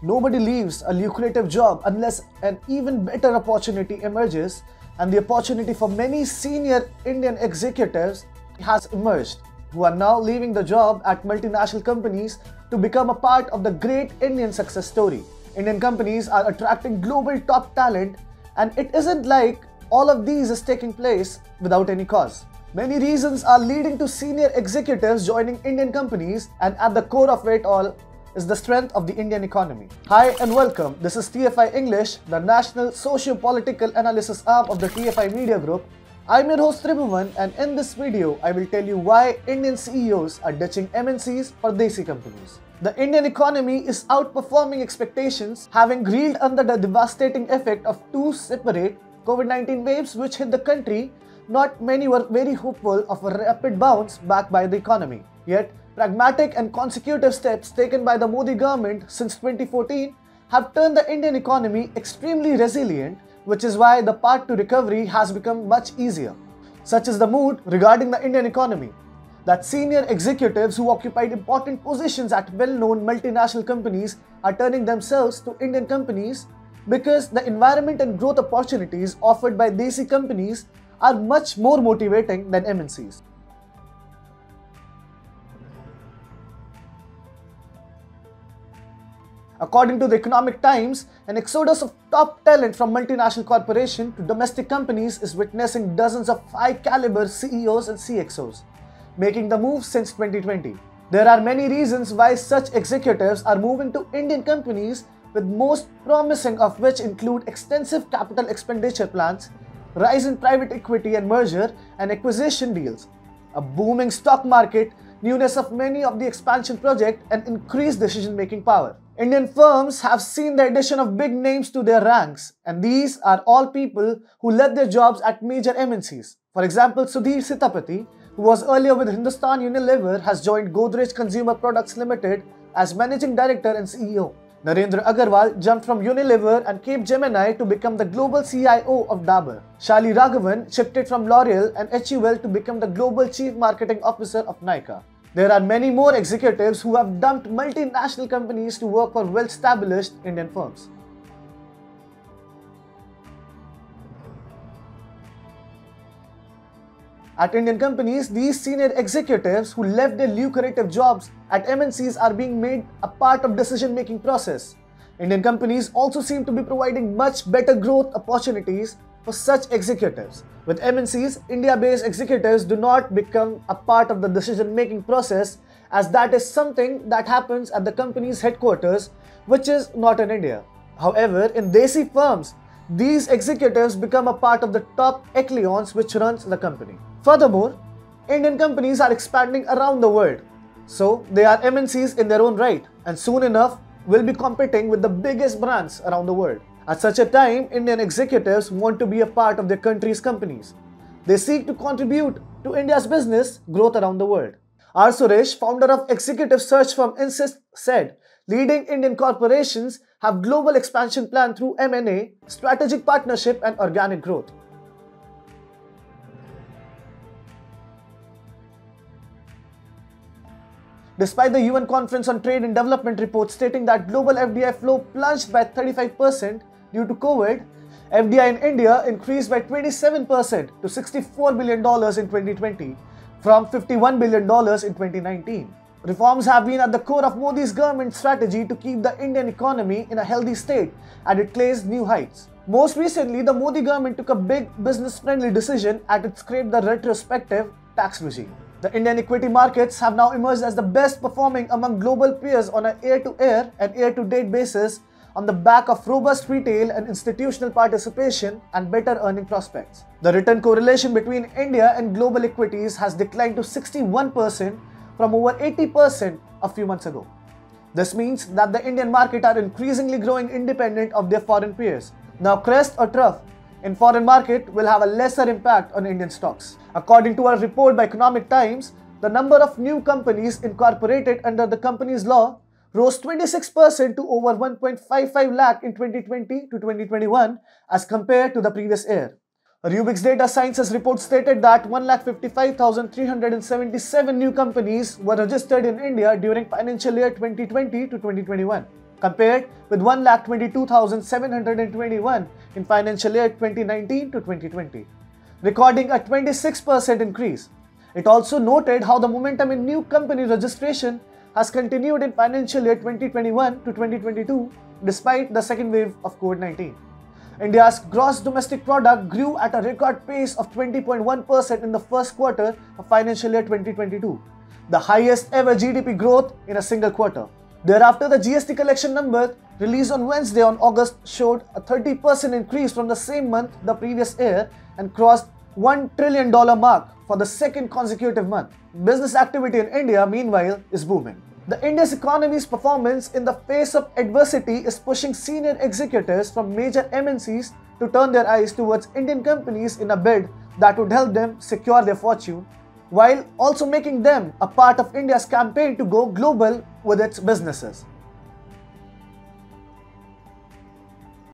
Nobody leaves a lucrative job unless an even better opportunity emerges, and the opportunity for many senior Indian executives has emerged, who are now leaving the job at multinational companies to become a part of the great Indian success story. Indian companies are attracting global top talent, and it isn't like all of these is taking place without any cause. Many reasons are leading to senior executives joining Indian companies, and at the core of it all is the strength of the Indian economy. Hi and welcome. This is TFI English, the national socio-political analysis arm of the TFI Media Group. I'm your host Tribhuvan, and in this video, I will tell you why Indian CEOs are ditching MNCs for Desi companies. The Indian economy is outperforming expectations, having reeled under the devastating effect of two separate COVID-19 waves which hit the country. Not many were very hopeful of a rapid bounce back by the economy. Yet, pragmatic and consecutive steps taken by the Modi government since 2014 have turned the Indian economy extremely resilient, which is why the path to recovery has become much easier. Such is the mood regarding the Indian economy, that senior executives who occupied important positions at well-known multinational companies are turning themselves to Indian companies because the environment and growth opportunities offered by Desi companies are much more motivating than MNCs. According to the Economic Times, an exodus of top talent from multinational corporations to domestic companies is witnessing dozens of high-caliber CEOs and CXOs, making the move since 2020. There are many reasons why such executives are moving to Indian companies, with most promising of which include extensive capital expenditure plans, rise in private equity and merger and acquisition deals, a booming stock market, newness of many of the expansion projects, and increased decision-making power. Indian firms have seen the addition of big names to their ranks, and these are all people who left their jobs at major MNCs. For example, Sudhir Sitapati, who was earlier with Hindustan Unilever, has joined Godrej Consumer Products Limited as Managing Director and CEO. Narendra Agarwal jumped from Unilever and Capgemini to become the global CIO of Dabur. Shali Raghavan shifted from L'Oreal and HUL to become the global Chief Marketing Officer of Nykaa. There are many more executives who have dumped multinational companies to work for well-established Indian firms. At Indian companies, these senior executives who left their lucrative jobs at MNCs are being made a part of decision-making process. Indian companies also seem to be providing much better growth opportunities for such executives. With MNCs, India-based executives do not become a part of the decision-making process, as that is something that happens at the company's headquarters, which is not in India. However, in Desi firms, these executives become a part of the top echelons which runs the company. Furthermore, Indian companies are expanding around the world, so they are MNCs in their own right, and soon enough will be competing with the biggest brands around the world. At such a time, Indian executives want to be a part of their country's companies. They seek to contribute to India's business growth around the world. R. Suresh, founder of executive search firm Insist, said, leading Indian corporations have global expansion plan through M&A, strategic partnership and organic growth. Despite the UN Conference on Trade and Development report stating that global FDI flow plunged by 35% due to COVID, FDI in India increased by 27% to $64 billion in 2020 from $51 billion in 2019. Reforms have been at the core of Modi's government strategy to keep the Indian economy in a healthy state, and it claims new heights. Most recently, the Modi government took a big business-friendly decision as it scrapped the retrospective tax regime. The Indian equity markets have now emerged as the best performing among global peers on an year-to-year and year-to-date basis on the back of robust retail and institutional participation and better earning prospects. The return correlation between India and global equities has declined to 61% from over 80% a few months ago. This means that the Indian market are increasingly growing independent of their foreign peers. Now, crest or trough in foreign market will have a lesser impact on Indian stocks. According to a report by Economic Times, the number of new companies incorporated under the company's law rose 26% to over 1.55 lakh in 2020 to 2021 as compared to the previous year. A Rubik's Data Sciences report stated that 1,55,377 new companies were registered in India during financial year 2020 to 2021. compared with 1,22,721 in financial year 2019 to 2020, recording a 26% increase. It also noted how the momentum in new company registration has continued in financial year 2021 to 2022 despite the second wave of COVID-19. India's gross domestic product grew at a record pace of 20.1% in the first quarter of financial year 2022, the highest ever GDP growth in a single quarter. Thereafter, the GST collection number released on Wednesday on August showed a 30% increase from the same month the previous year and crossed $1 trillion mark for the second consecutive month. Business activity in India, meanwhile, is booming. The India's economy's performance in the face of adversity is pushing senior executives from major MNCs to turn their eyes towards Indian companies in a bid that would help them secure their fortune, while also making them a part of India's campaign to go global with its businesses.